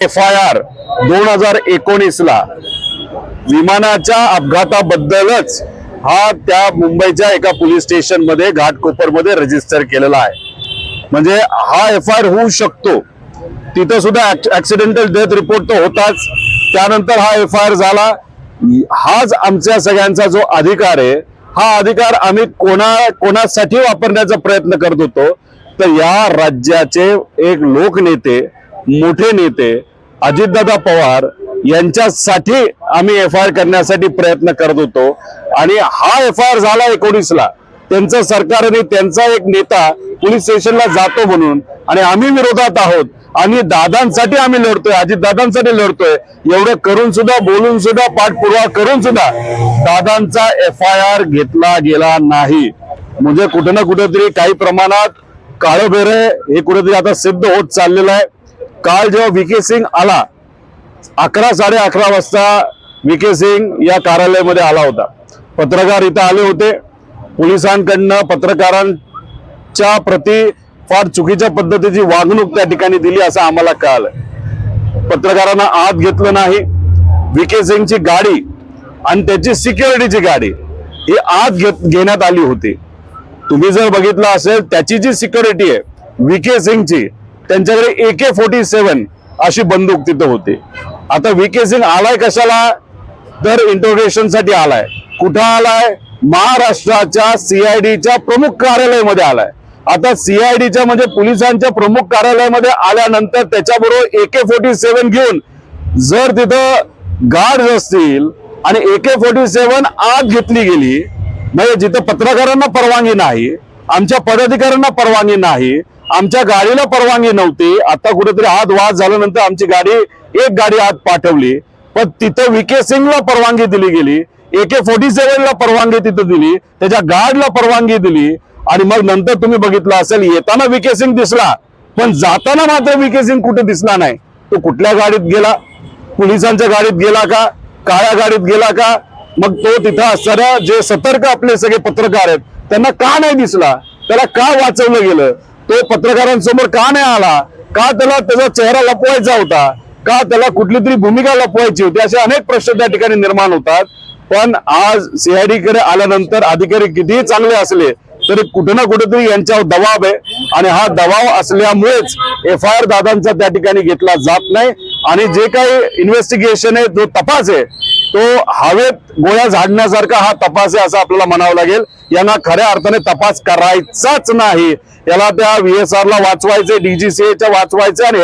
FIR 2019 ला विमानाच्या अपघाताबद्दलच हा त्या मुंबईच्या एका पोलीस स्टेशन मध्ये घाटकोपर मध्ये रजिस्टर केलेला आहे। म्हणजे हा FIR होऊ शकतो। तिथे सुद्धा ऍक्सिडेंटल डेथ रिपोर्ट तो होताच, त्यानंतर हा FIR झाला। हाच आमच्या सगळ्यांचा जो अधिकार आहे, हा अधिकार आम्ही कोणासाठी वापरण्याचा प्रयत्न करत होतो, तर या राज्याचे एक लोकनेते, मोठे नेते अजितदादा पवार यांच्यासाठी आम्ही FIR करण्यासाठी प्रयत्न करत होतो। आणि हा FIR झाला 19 ला। त्यांचं सरकार आणि त्यांचा एक नेता पोलीस स्टेशनला जातो म्हणून, आणि आम्ही विरोधात आहोत आणि दादांसाठी आम्ही लढतोय, अजितदादांसाठी लढतोय। एवढं करून सुद्धा, बोलून सुद्धा, पाठपुरावा करून सुद्धा दादांचा FIR घेतला गेला नाही। म्हणजे कुठे ना कुठेतरी काही प्रमाणात काळबेर हे कुठेतरी आता सिद्ध होत चाललेलं आहे। काल जेव्हा VK सिंग आला, 11 साडे11 वाजता VK सिंग या कार्यालयामध्ये आला होता। पत्रकार इथं आले होते। पोलिसांकडनं पत्रकारांच्या प्रति फार चुकीच्या पद्धतीची वागणूक त्या ठिकाणी दिली असं आम्हाला कळालं। पत्रकारांना आत घेतलं नाही। VK सिंगची गाडी आणि त्याची सिक्युरिटीची गाडी ही आत घेण्यात आली होती। तुम्ही जर बघितलं असेल, त्याची जी सिक्युरिटी आहे VK सिंगची, त्यांच्याकडे AK-47 अशी बंदूक तिथं होती। आता VK सिंग आलाय कशाला, तर इंटरोगेशन साठी आलाय। कुठं आलाय? महाराष्ट्राच्या CIDच्या प्रमुख कार्यालयामध्ये आलाय। आता CIDच्या म्हणजे पोलिसांच्या प्रमुख कार्यालयामध्ये आल्यानंतर त्याच्याबरोबर AK-47 घेऊन जर तिथं गार्ड असतील आणि AK-47 आत घेतली गेली, म्हणजे जिथं पत्रकारांना परवानगी नाही, आमच्या पदाधिकाऱ्यांना परवानगी नाही, आमच्या गाडीला परवानगी नव्हती। आता कुठेतरी हात वाद झाल्यानंतर आमची एक गाडी आत पाठवली, पण तिथं VK सिंगला परवानगी दिली गेली, AK-47 ला परवानगी तिथं दिली, त्याच्या गार्डला परवानगी दिली। आणि मग नंतर तुम्ही बघितलं असेल, येताना VK सिंग दिसला, पण जाताना मात्र VK सिंग कुठे दिसला नाही। तो कुठल्या गाडीत गेला? पोलिसांच्या गाडीत गेला का? काळ्या गाडीत गेला का? मग तो तिथं असणाऱ्या जे सतर्क आपले सगळे पत्रकार आहेत त्यांना का नाही दिसला? त्याला का वाचवलं गेलं? तो पत्रकारांसमोर का नाही आला? का त्याला त्याचा चेहरा लपवायचा होता? का त्याला कुठली तरी भूमिका लपवायची होती? असे अनेक प्रश्न त्या ठिकाणी निर्माण होतात। पण आज CID कडे आल्यानंतर अधिकारी कितीही चांगले असले तरी कुठे ना कुठेतरी यांच्यावर दबाव आहे, आणि हा दबाव असल्यामुळेच FIR दादांचा त्या ठिकाणी घेतला जात नाही। आणि जे काही इन्व्हेस्टिगेशन आहे, जो तपास आहे, तो हवेत गोळ्या झाडण्यासारखा हा तपास आहे असं आपल्याला म्हणावं लागेल। यांना खऱ्या अर्थाने तपास करायचाच नाही। याला त्या VSR ला वाचवायचे, DGCA च्या वाचवायचे, आणि